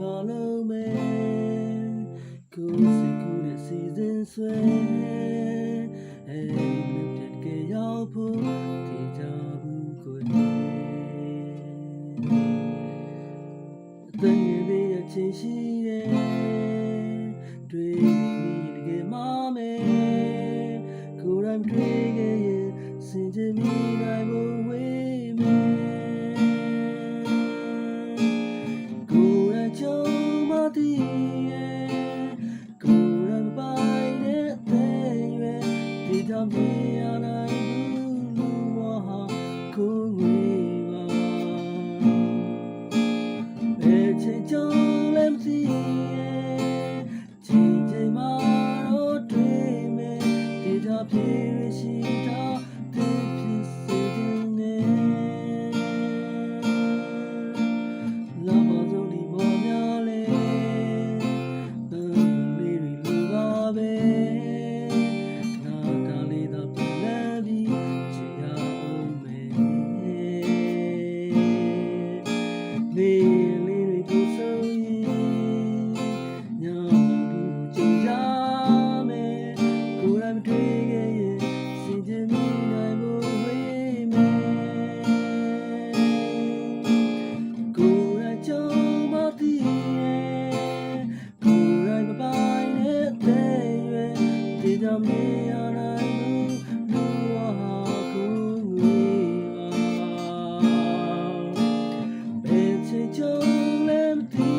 ပါလုံးမဲ့ကိုယ်စိတ်ကူးတဲ့စီစဉ်ဆွဲအဲ့ဒီမပြတ်ကရောက်ဖို့တည်ကြဘူးကိုယ်အသက်ငယ်လေးရဲ့ချင်းရှိတဲ့တွေ့မိတကယ်မှမယ်ကိုယ်တိုင်တွေ့ခဲ့ရင်စင်ကြယ်မိနိုင်ဖို့ဝေးမယ်ကိုယ်တိုင်ကြုံမသိရဲ့ကိုယ်တိုင်ပိုင်တဲ့ရွယ်ဒီကြောင့်ပြရနိုင်ဘူးလူဝဟာကိုယ်ငွေပါဘယ်ချိန်ကြုံလဲမသိရဲ့ချိန်ချိန်မှာတော့တွေ့မယ်ဒီကြောင့်ပြရရှိတာလေးလေးတွေဆိုရင်ညောင်တူကြည်ရမယ်ကိုယ်တိုင်တွေ့ခဲ့ရင်စင်ကြယ်မိနိုင်ဖို့ဝေးမယ်ကိုယ်တိုင်ကြုံမသိရဲ့ကိုယ်တိုင်မပိုင်တဲ့ရွယ်ဒီကြောင့်မြင်ရနိုင်ဘူးလူဝဟာကိုယ်ငွေကြုံလည်းမသိ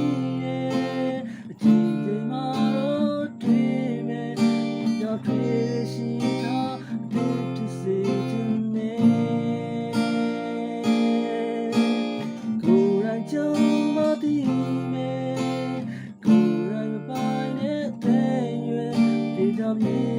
ရဲ့အချိန်ချိန်မှာတော့တွေ့မယ်ကြောက်တွေ့ရှိတာဒီစေချင်နေကိုယ်တိုင်ကြုံမသိမယ်ကိုယ်တိုင်မပိုင်တဲ့ရွယ်ဒီကြောင့်